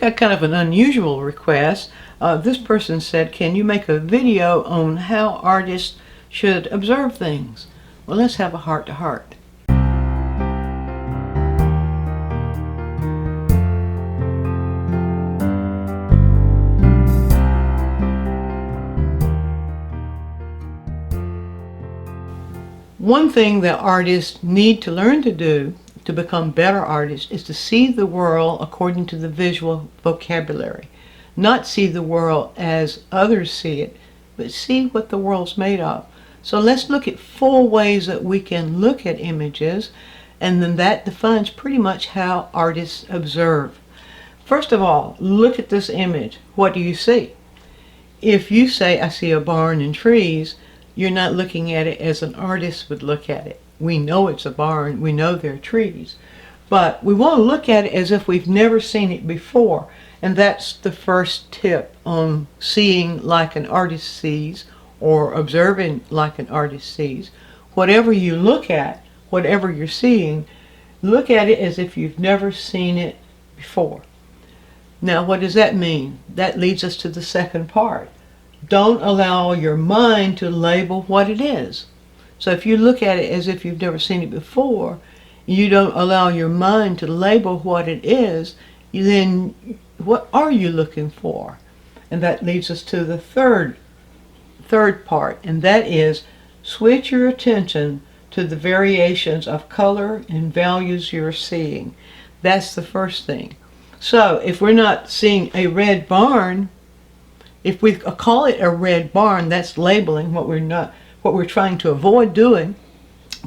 got kind of an unusual request. This person said, can you make a video on how artists should observe things? Well, let's have a heart-to-heart. One thing that artists need to learn to do to become better artists is to see the world according to the visual vocabulary. Not see the world as others see it, but see what the world's made of. So let's look at 4 ways that we can look at images, and then that defines pretty much how artists observe. First of all, look at this image. What do you see? If you say, I see a barn and trees, you're not looking at it as an artist would look at it. We know it's a barn, we know there are trees, but we want to look at it as if we've never seen it before, and that's the first tip on seeing like an artist sees, or observing like an artist sees. Whatever you look at, whatever you're seeing, look at it as if you've never seen it before. Now, what does that mean? That leads us to the second part. Don't allow your mind to label what it is. So if you look at it as if you've never seen it before, you don't allow your mind to label what it is, then what are you looking for? And that leads us to the third part, and that is switch your attention to the variations of color and values you're seeing. That's the first thing. So if we're not seeing a red barn, if we call it a red barn, that's labeling what we're trying to avoid doing.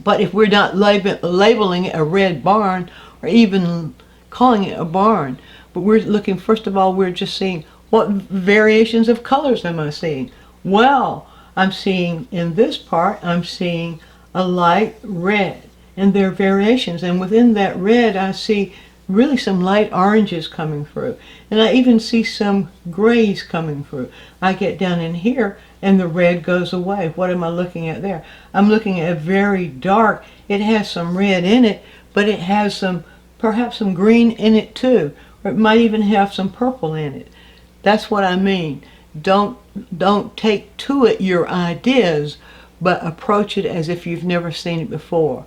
But if we're not labeling it a red barn, or even calling it a barn, but we're looking, first of all, we're just seeing what variations of colors am I seeing? Well, I'm seeing in this part, I'm seeing a light red, and there are variations, and within that red I see really some light oranges coming through, and I even see some grays coming through. I get down in here and the red goes away. What am I looking at there? I'm looking at very dark. It has some red in it, but it has some, perhaps some green in it too, or it might even have some purple in it. That's what I mean. Don't take to it your ideas, but approach it as if you've never seen it before.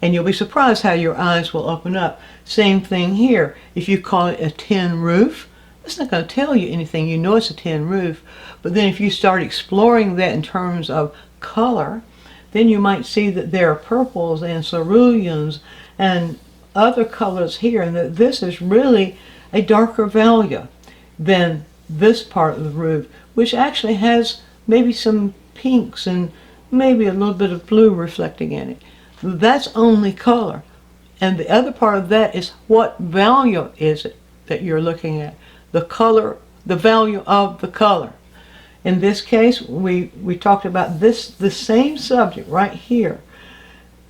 And you'll be surprised how your eyes will open up. Same thing here. If you call it a tin roof, it's not going to tell you anything. You know it's a tin roof. But then if you start exploring that in terms of color, then you might see that there are purples and ceruleans and other colors here, and that this is really a darker value than this part of the roof, which actually has maybe some pinks and maybe a little bit of blue reflecting in it. That's only color. And the other part of that is what value is it that you're looking at? The color, the value of the color. In this case, we talked about the same subject right here.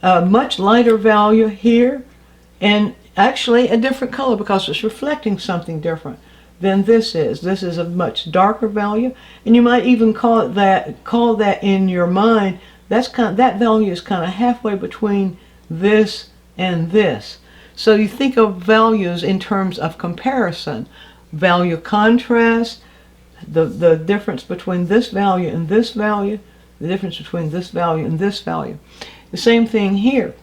A much lighter value here, and actually a different color because it's reflecting something different than this is. This is a much darker value, and you might even call that in your mind. That value is kind of halfway between this and this. So you think of values in terms of comparison, value contrast, the difference between this value and this value, the difference between this value and this value. The same thing here,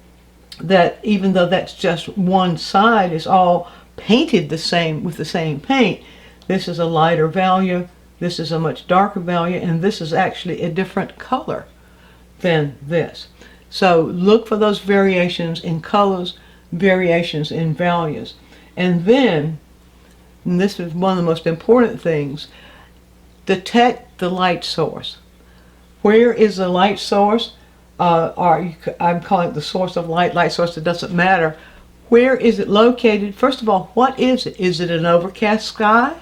that even though that's just one side is all painted the same with the same paint, this is a lighter value, this is a much darker value, and this is actually a different color than this. So look for those variations in colors, variations in values. And then, and this is one of the most important things, detect the light source. Where is the light source? I'm calling it the source of light, light source, it doesn't matter. Where is it located? First of all, what is it? Is it an overcast sky?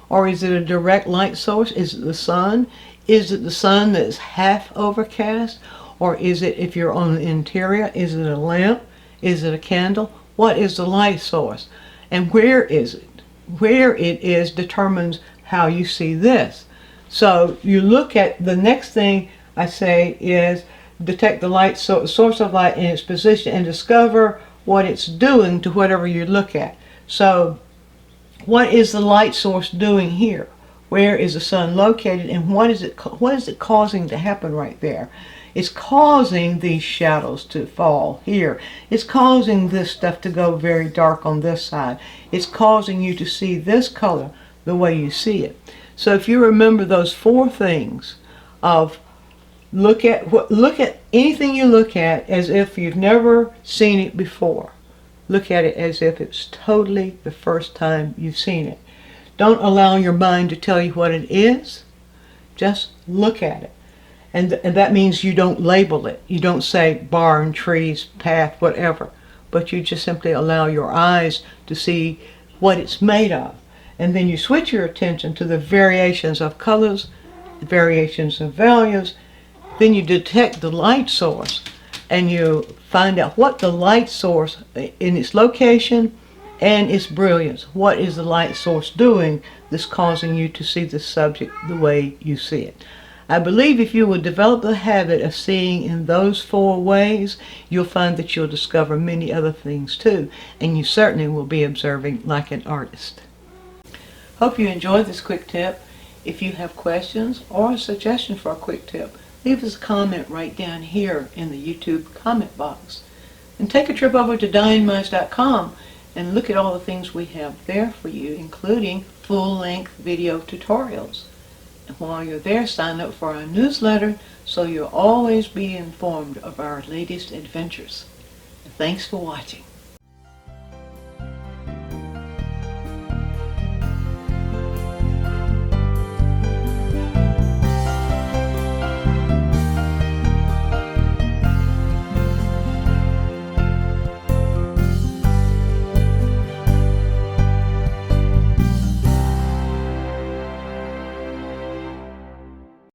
Or is it a direct light source? Is it the sun? Is it the sun that is half overcast? Or is it, if you're on the interior, is it a lamp? Is it a candle? What is the light source? And where is it? Where it is determines how you see this. So you look at, the next thing I say is detect the light source of light in its position and discover what it's doing to whatever you look at. So What is the light source doing here? Where is the sun located, and what is it causing to happen right there? It's causing these shadows to fall here. It's causing this stuff to go very dark on this side. It's causing you to see this color the way you see it. So if you remember those four things of look at anything you look at as if you've never seen it before. Look at it as if it's totally the first time you've seen it. Don't allow your mind to tell you what it is. Just look at it. And that means you don't label it. You don't say barn, trees, path, whatever. But you just simply allow your eyes to see what it's made of. And then you switch your attention to the variations of colors, variations of values. Then you detect the light source, and you find out what the light source in its location and its brilliance. What is the light source doing that's causing you to see the subject the way you see it? I believe if you will develop the habit of seeing in those four ways, you'll find that you'll discover many other things too, and you certainly will be observing like an artist. Hope you enjoyed this quick tip. If you have questions or a suggestion for a quick tip, leave us a comment right down here in the YouTube comment box. And take a trip over to DianneMize.com and look at all the things we have there for you, including full-length video tutorials. And while you're there, sign up for our newsletter so you'll always be informed of our latest adventures. And thanks for watching.